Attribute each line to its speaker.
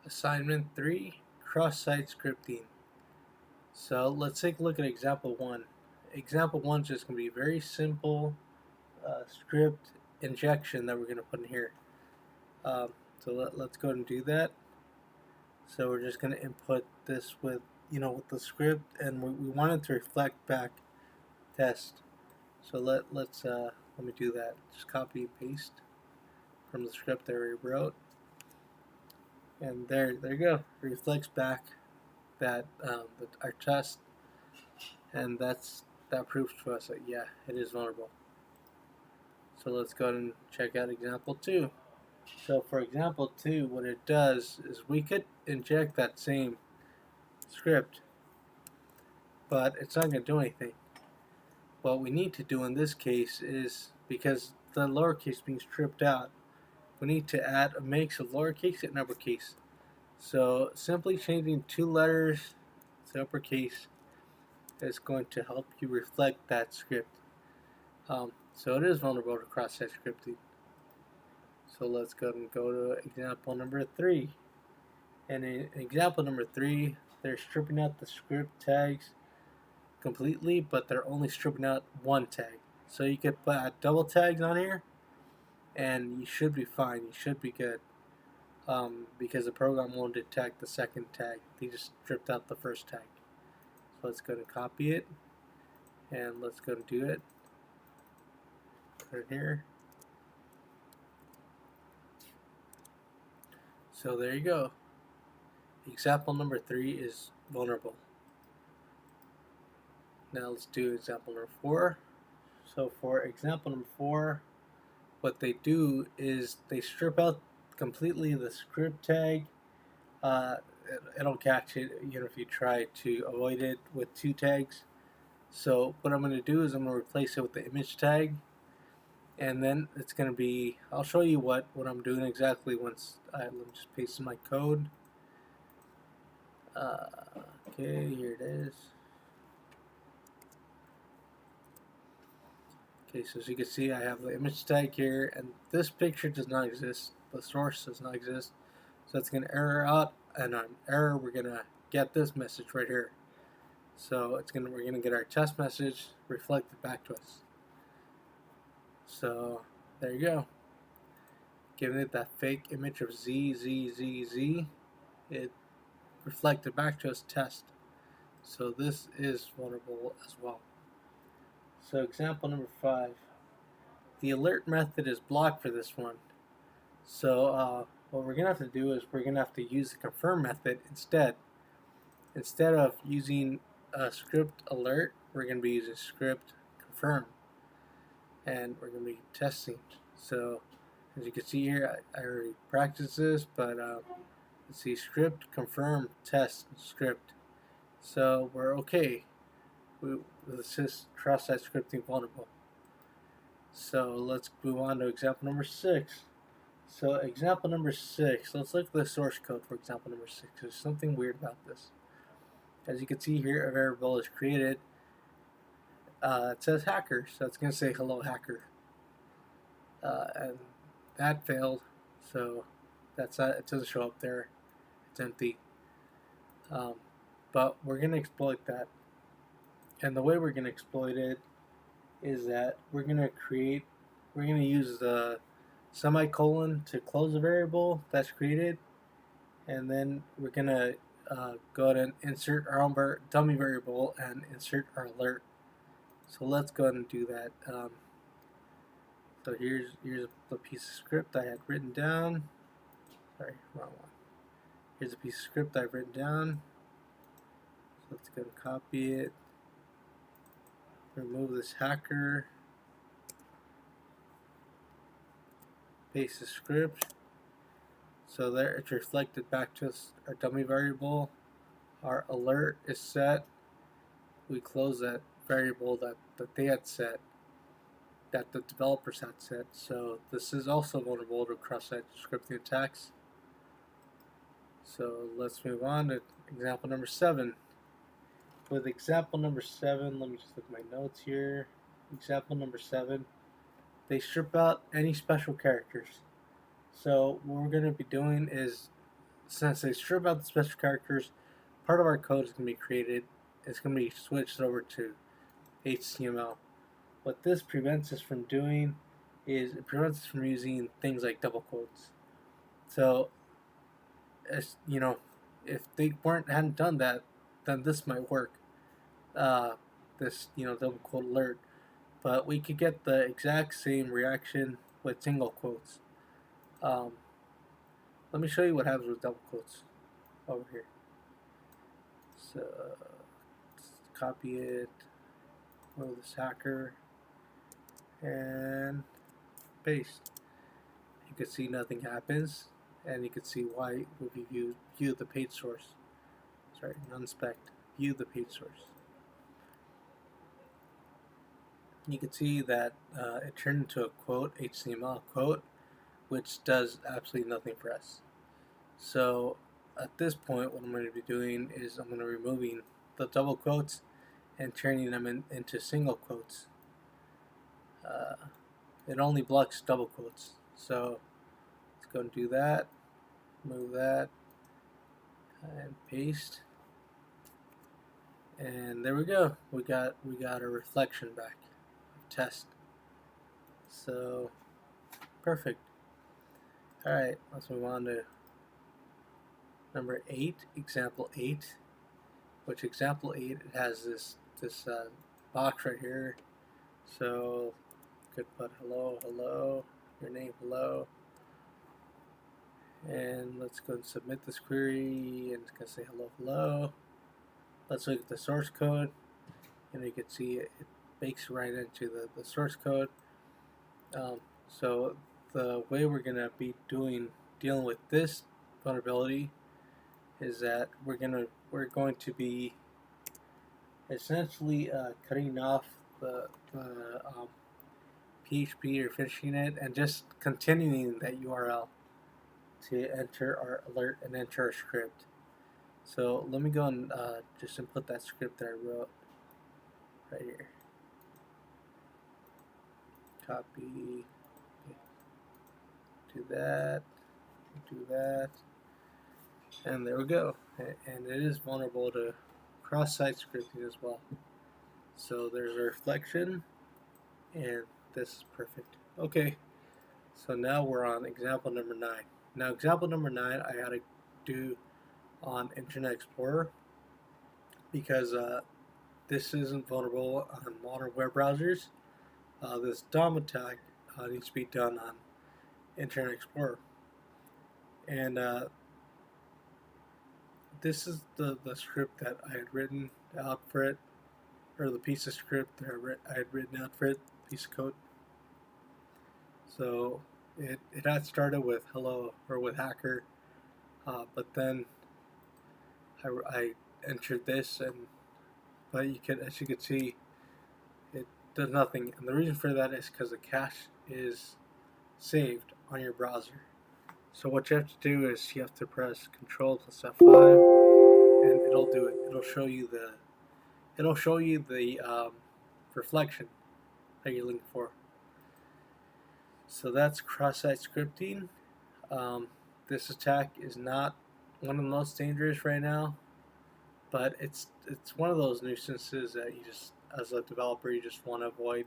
Speaker 1: Assignment 3, Cross-Site Scripting. So let's take a look at example 1. Example 1 is just going to be a very simple script injection that we're going to put in here. Let's go ahead and do that. So we're just going to input this with the script, and we want it to reflect back test. So let me do that. Just copy and paste from the script that we wrote, and there you go. It reflects back that our test, and that proves to us that yeah, it is vulnerable. So let's go ahead and check out example 2. So for example 2, what it does is we could inject that same script, but it's not going to do anything. What we need to do in this case is, because the lowercase being stripped out, we need to add a mix of lowercase and uppercase. So simply changing 2 letters to uppercase is going to help you reflect that script. So it is vulnerable to cross-site scripting. So let's go and go to example number 3. And in example number 3, they're stripping out the script tags completely, but they're only stripping out one tag. So you could put double tags on here, and you should be fine. You should be good, because the program won't detect the second tag. They just stripped out the first tag. So let's go and copy it, and let's go and do it. Put it here. So there you go. Example number 3 is vulnerable. Now let's do example number 4. So for example number 4, what they do is they strip out completely the script tag. It'll catch it if you try to avoid it with 2 tags. So what I'm going to do is I'm going to replace it with the image tag, and then it's going to be, I'll show you what I'm doing exactly once let me just paste in my code. Okay, here it is. Okay, so as you can see, I have the image tag here, and this picture does not exist. The source does not exist. So it's going to error out, and on error, we're going to get this message right here. So we're going to get our test message reflected back to us. So there you go. Giving it that fake image of Z, it reflected back to us test. So this is vulnerable as well. So example number 5. The alert method is blocked for this one. So what we're going to have to do is we're going to have to use the confirm method instead. Instead of using a script alert, we're going to be using script confirm. And we're going to be testing. So as you can see here, I already practiced this, but let's see, script confirm test script. So we're okay. This is cross-site scripting vulnerable. So let's move on to example number 6. So example number 6, let's look at the source code for example number 6. There's something weird about this. As you can see here, a variable is created. It says hacker, so it's going to say hello hacker. And that failed, so that's not, it doesn't show up there. It's empty. But we're going to exploit that. And the way we're going to exploit it is that we're going to use the semicolon to close a variable that's created, and then we're going to go ahead and insert our own dummy variable and insert our alert. So let's go ahead and do that. So here's the piece of script I had written down. Sorry, wrong one. Here's a piece of script I've written down. So let's go and copy it. Remove this hacker. Paste the script. So there, it's reflected back to us, our dummy variable. Our alert is set. We close that variable that they had set, that the developers had set. So this is also vulnerable to cross-site scripting attacks. So let's move on to example number 7. With example number 7, let me just look at my notes here. Example number 7, they strip out any special characters. So what we're going to be doing is since they strip out the special characters, part of our code is going to be created. It's going to be switched over to HTML. What this prevents us from doing is it prevents us from using things like double quotes. So, as you know, if they hadn't done that, then this might work. This double quote alert, but we could get the exact same reaction with single quotes. Um, Let me show you what happens with double quotes over here. So let's copy it, go to this hacker, and paste. You can see nothing happens, and you can see why if you view the page source. Sorry, unspec. View the page source. You can see that it turned into a quote, HTML quote, which does absolutely nothing for us. So at this point, what I'm going to be doing is I'm going to be removing the double quotes and turning them into single quotes. It only blocks double quotes. So let's go and do that. Move that and paste. And there we go. We got a reflection back. Test. So perfect. All right, let's move on to number 8, example 8. Which example 8 it has this box right here. So could put hello, hello, your name, hello. And let's go and submit this query, and it's going to say hello, hello. Let's look at the source code, and you can see it bakes right into the source code. So the way we're going to be dealing with this vulnerability is that we're going to be essentially cutting off the PHP or finishing it and just continuing that URL to enter our alert and enter our script. So let me go and just input that script that I wrote right here. Copy, do that, and there we go. And it is vulnerable to cross-site scripting as well. So there's a reflection, and this is perfect. Okay, so now we're on example number 9. Now example number 9 I had to do on Internet Explorer because this isn't vulnerable on modern web browsers. This DOM attack needs to be done on Internet Explorer. And this is the script that I had written out for it, or the piece of script that I had written out for it, piece of code. So it had started with hello or with hacker, but then I entered this, but as you can see, it does nothing. And the reason for that is because the cache is saved on your browser. So what you have to do is you have to press Control plus F5, and it'll do it. It'll show you the reflection that you're looking for. So that's cross-site scripting. This attack is not one of the most dangerous right now, but it's one of those nuisances that you just, as a developer, you just want to avoid.